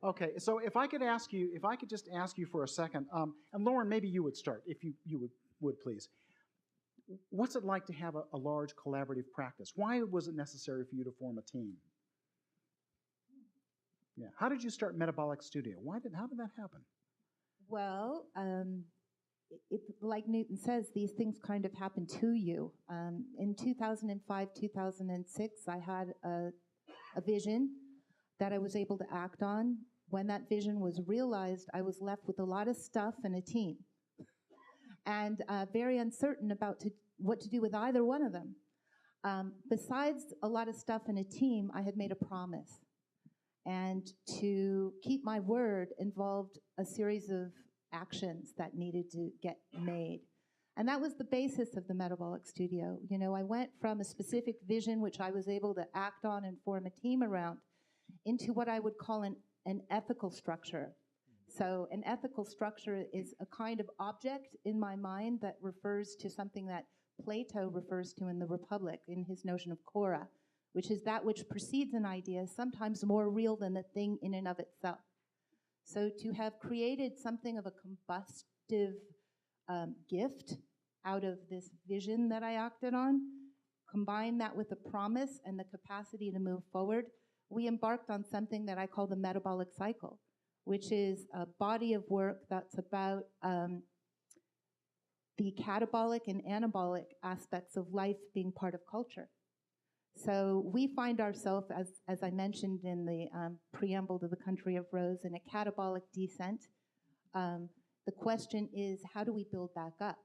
Okay, so if I could just ask you for a second, and Lauren, maybe you would start, if you would please. What's it like to have a large collaborative practice? Why was it necessary for you to form a team? Yeah, how did you start Metabolic Studio? How did that happen? Well, like Newton says, these things kind of happen to you. In 2005, 2006, I had a vision that I was able to act on. When that vision was realized, I was left with a lot of stuff and a team, and very uncertain about what to do with either one of them. Besides a lot of stuff and a team, I had made a promise. And to keep my word involved a series of actions that needed to get made. And that was the basis of the Metabolic Studio. You know, I went from a specific vision, which I was able to act on and form a team around, into what I would call an ethical structure. So an ethical structure is a kind of object in my mind that refers to something that Plato refers to in the Republic, in his notion of chora, which is that which precedes an idea, sometimes more real than the thing in and of itself. So to have created something of a combustive gift out of this vision that I acted on, combine that with a promise and the capacity to move forward, we embarked on something that I call the metabolic cycle, which is a body of work that's about the catabolic and anabolic aspects of life being part of culture. So we find ourselves, as I mentioned in the preamble to the Country of Rose, in a catabolic descent. The question is, how do we build back up?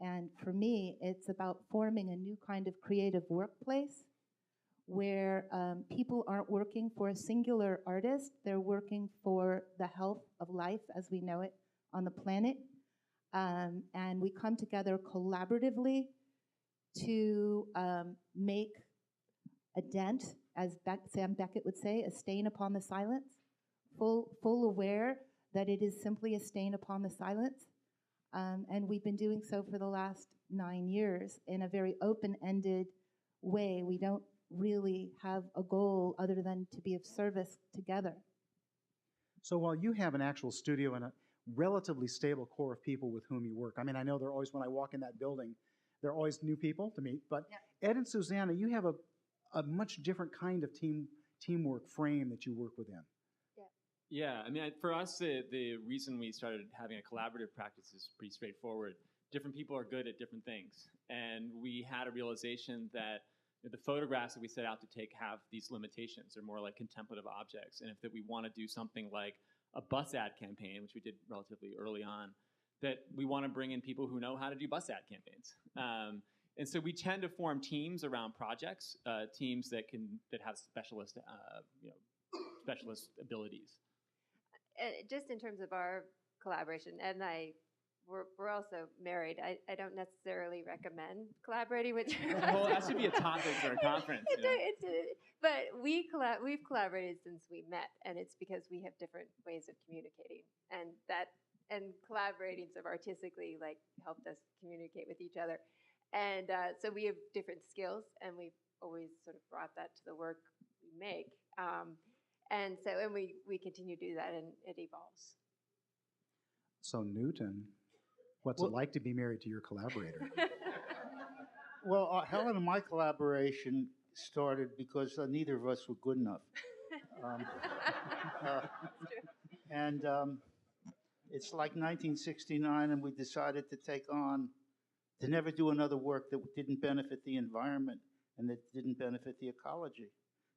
And for me, it's about forming a new kind of creative workplace where people aren't working for a singular artist, they're working for the health of life as we know it on the planet. And we come together collaboratively to make a dent, as Sam Beckett would say, a stain upon the silence, full aware that it is simply a stain upon the silence. And we've been doing so for the last 9 years in a very open-ended way. We don't really have a goal other than to be of service together. So while you have an actual studio and a relatively stable core of people with whom you work, I mean, I know they're always, when I walk in that building, there are always new people to meet, but yeah. Ed and Susannah, you have a much different kind of teamwork frame that you work within. Yeah, I mean, for us, the reason we started having a collaborative practice is pretty straightforward. Different people are good at different things, and we had a realization that the photographs that we set out to take have these limitations. They're more like contemplative objects, and if we want to do something like a bus ad campaign, which we did relatively early on, that we want to bring in people who know how to do bus ad campaigns. And so we tend to form teams around projects, teams that have specialist abilities. Just in terms of our collaboration, Ed and I, we're also married. I don't necessarily recommend collaborating with. Well, that should be a topic for a conference. But we've collaborated since we met, and it's because we have different ways of communicating, and collaborating sort of artistically helped us communicate with each other. And so we have different skills, and we've always sort of brought that to the work we make. And we continue to do that, and it evolves. So Newton, what's it like to be married to your collaborator? Well, Helen and my collaboration started because neither of us were good enough. And it's like 1969, and we decided to never do another work that didn't benefit the environment and that didn't benefit the ecology.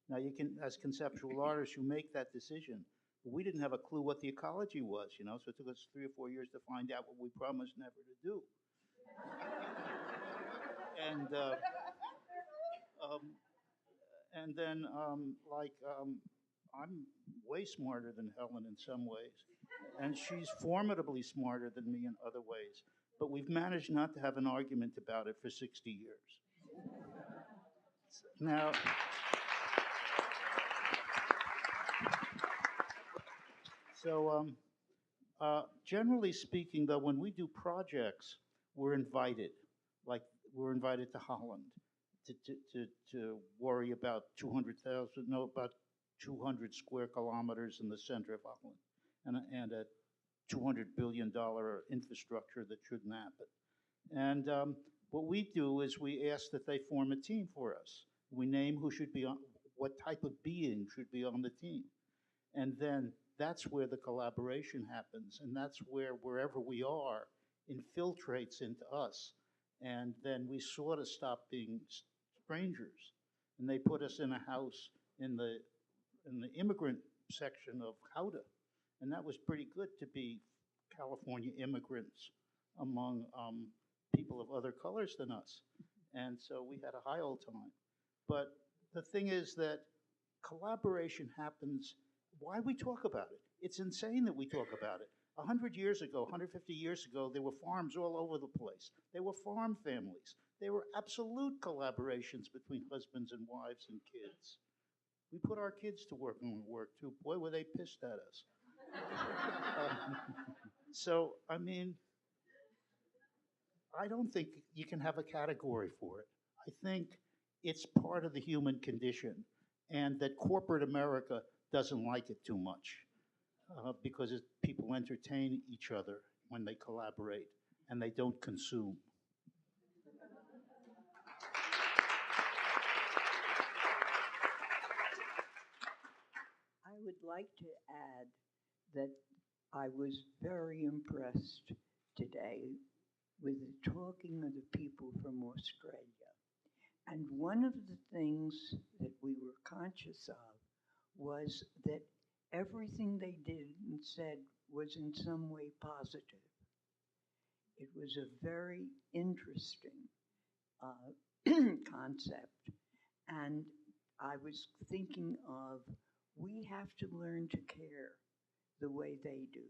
Now, you can, as conceptual artists, you make that decision. But we didn't have a clue what the ecology was, so it took us 3 or 4 years to find out what we promised never to do. And then, I'm way smarter than Helen in some ways, and she's formidably smarter than me in other ways. But we've managed not to have an argument about it for 60 years. Now, so generally speaking, though, when we do projects, we're invited. Like we're invited to Holland to worry about about 200 square kilometers in the center of Auckland and a $200 billion infrastructure that shouldn't happen. And what we do is we ask that they form a team for us. We name who should be on, what type of being should be on the team. And then that's where the collaboration happens. And that's where wherever we are infiltrates into us. And then we sort of stop being strangers. And they put us in a house in the immigrant section of Howdah. And that was pretty good to be California immigrants among people of other colors than us. And so we had a high old time. But the thing is that collaboration happens. Why we talk about it? It's insane that we talk about it. 100 years ago, 150 years ago, there were farms all over the place. There were farm families. There were absolute collaborations between husbands and wives and kids. We put our kids to work when we worked too. Boy, were they pissed at us. So, I mean, I don't think you can have a category for it. I think it's part of the human condition, and that corporate America doesn't like it too much because people entertain each other when they collaborate, and they don't consume. I would like to add that I was very impressed today with the talking of the people from Australia. And one of the things that we were conscious of was that everything they did and said was in some way positive. It was a very interesting concept. And I was thinking of, we have to learn to care the way they do.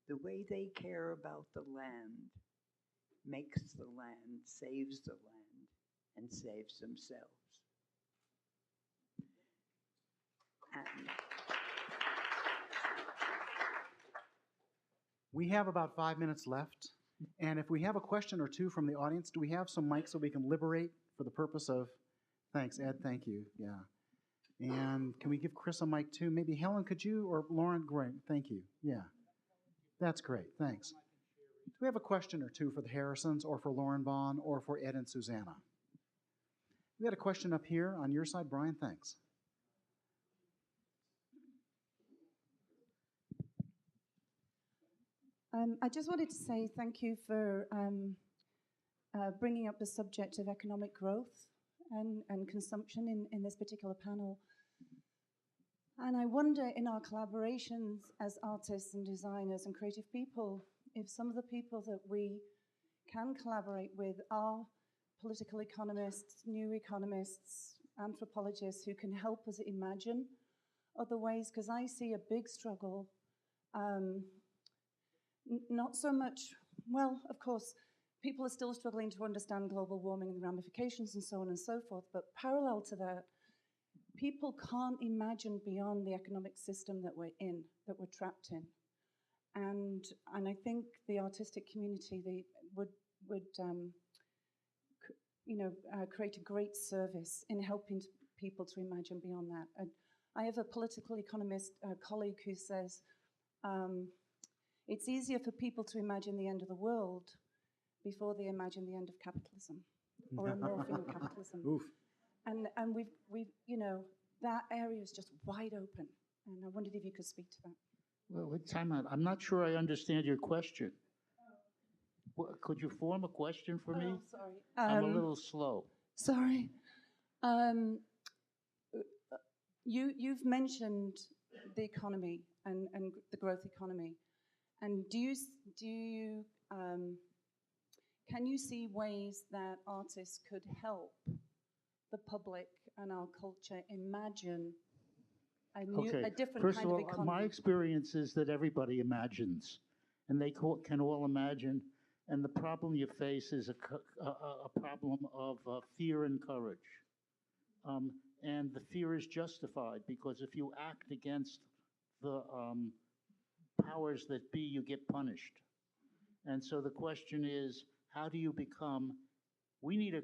The way they care about the land makes the land, saves the land, and saves themselves. And We have about 5 minutes left, and if we have a question or two from the audience, do we have some mics so we can liberate for the purpose of, thanks, Ed, thank you, yeah. And can we give Chris a mic too? Maybe Helen, could you, or Lauren, great, thank you, yeah. That's great, thanks. Do we have a question or two for the Harrisons, or for Lauren Bond, or for Ed and Susannah? We had a question up here on your side, Brian, thanks. I just wanted to say thank you for bringing up the subject of economic growth and consumption in this particular panel. And I wonder, in our collaborations as artists and designers and creative people, if some of the people that we can collaborate with are political economists, new economists, anthropologists who can help us imagine other ways, because I see a big struggle. Not so much, well, of course, people are still struggling to understand global warming and the ramifications and so on and so forth, but parallel to that, people can't imagine beyond the economic system that we're in, that we're trapped in. And I think the artistic community would create a great service in helping people to imagine beyond that. And I have a political economist colleague who says, it's easier for people to imagine the end of the world before they imagine the end of capitalism or a morphing of capitalism. Oof. And we've that area is just wide open. And I wondered if you could speak to that. Well, time out. I'm not sure I understand your question. Could you form a question for me? Oh, sorry. I'm a little slow. Sorry. You've mentioned the economy and the growth economy. And can you see ways that artists could help the public and our culture imagine a different First kind of all, of economy? my experience is that everybody imagines, and they can all imagine. And the problem you face is a problem of fear and courage. And the fear is justified because if you act against the powers that be, you get punished. And so the question is, how do you become, we need a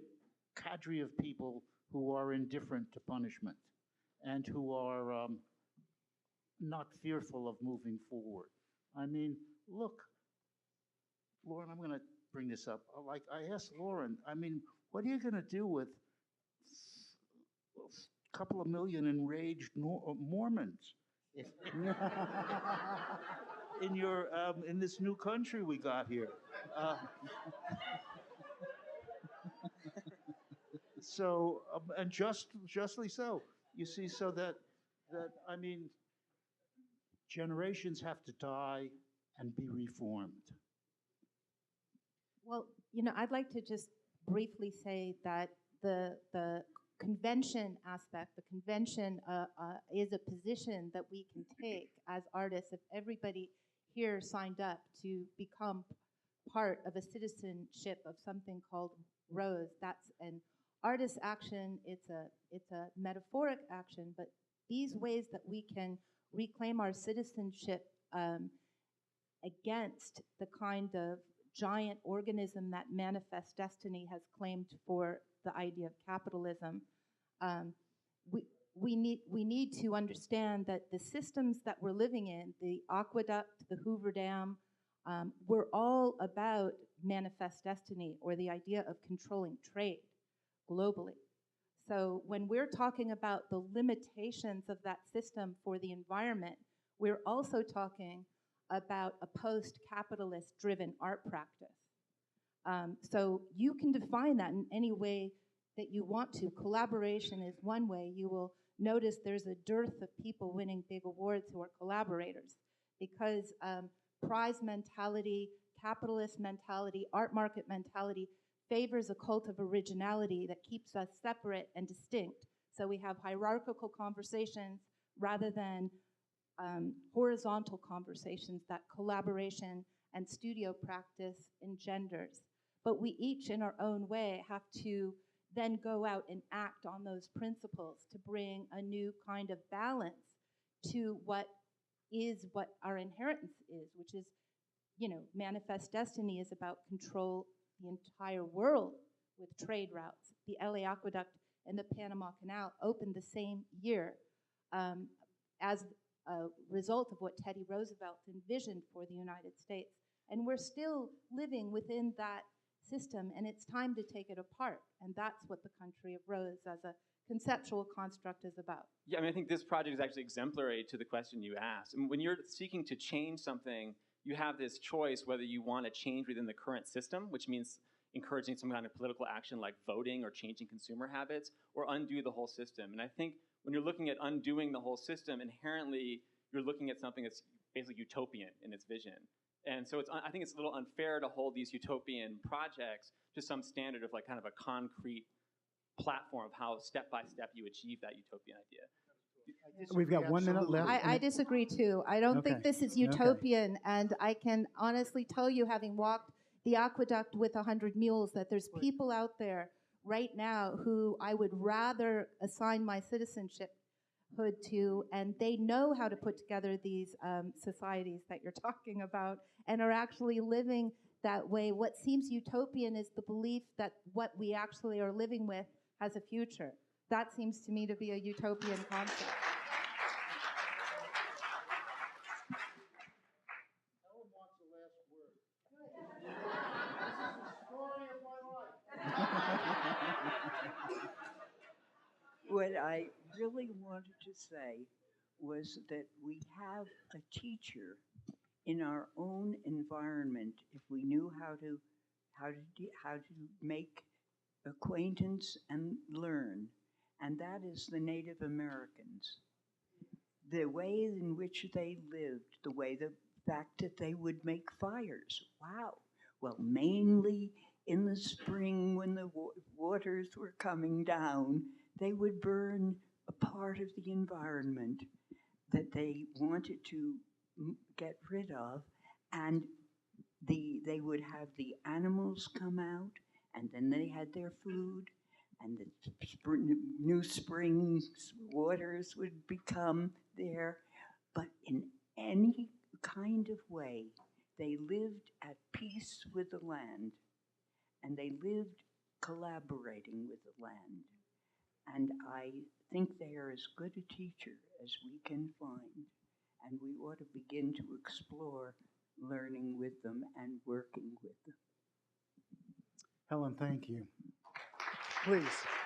cadre of people who are indifferent to punishment. and who are not fearful of moving forward. I mean, look, Lauren, I'm going to bring this up. Like I asked Lauren, I mean, what are you going to do with a couple of million enraged Mormons in your in this new country we got here? So and justly so. You see, so that I mean, generations have to die and be reformed. Well, I'd like to just briefly say that the convention aspect, the convention is a position that we can take as artists. If everybody here signed up to become part of a citizenship of something called Rose, that's an artist action. It's a metaphoric action, but these ways that we can reclaim our citizenship against the kind of giant organism that Manifest Destiny has claimed for the idea of capitalism. We need to understand that the systems that we're living in, the aqueduct, the Hoover Dam, we're all about Manifest Destiny, or the idea of controlling trade globally. So when we're talking about the limitations of that system for the environment, we're also talking about a post-capitalist driven art practice. So you can define that in any way that you want to. Collaboration is one way. You will notice there's a dearth of people winning big awards who are collaborators, because prize mentality, capitalist mentality, art market mentality favors a cult of originality that keeps us separate and distinct. So we have hierarchical conversations rather than horizontal conversations that collaboration and studio practice engenders. But we each, in our own way, have to then go out and act on those principles to bring a new kind of balance to what our inheritance is, which is, Manifest Destiny is about control the entire world with trade routes. The LA Aqueduct and the Panama Canal opened the same year as a result of what Teddy Roosevelt envisioned for the United States. And we're still living within that system, and it's time to take it apart. And that's what the Country of Rose as a conceptual construct is about. Yeah, I mean, I think this project is actually exemplary to the question you asked. And when you're seeking to change something, you have this choice whether you want to change within the current system, which means encouraging some kind of political action like voting or changing consumer habits, or undo the whole system. And I think when you're looking at undoing the whole system, inherently you're looking at something that's basically utopian in its vision. And so I think it's a little unfair to hold these utopian projects to some standard of like kind of a concrete platform of how step by step you achieve that utopian idea. We've got 1 minute left. I disagree too. I don't think this is utopian, and I can honestly tell you, having walked the aqueduct with 100 mules, that there's people out there right now who I would rather assign my citizenship to, and they know how to put together these societies that you're talking about and are actually living that way. What seems utopian is the belief that what we actually are living with has a future. That seems to me to be a utopian concept. Ellen wants the last word. This is the story of my life. What I really wanted to say was that we have a teacher in our own environment if we knew how to make acquaintance and learn, and that is the Native Americans. The way in which they lived, the fact that they would make fires. Wow. Well, mainly in the spring when the waters were coming down, they would burn a part of the environment that they wanted to get rid of, and they would have the animals come out, and then they had their food, and the new spring waters would become there. But in any kind of way, they lived at peace with the land, and they lived collaborating with the land. And I think they are as good a teacher as we can find, and we ought to begin to explore learning with them and working with them. Helen, thank you. Please.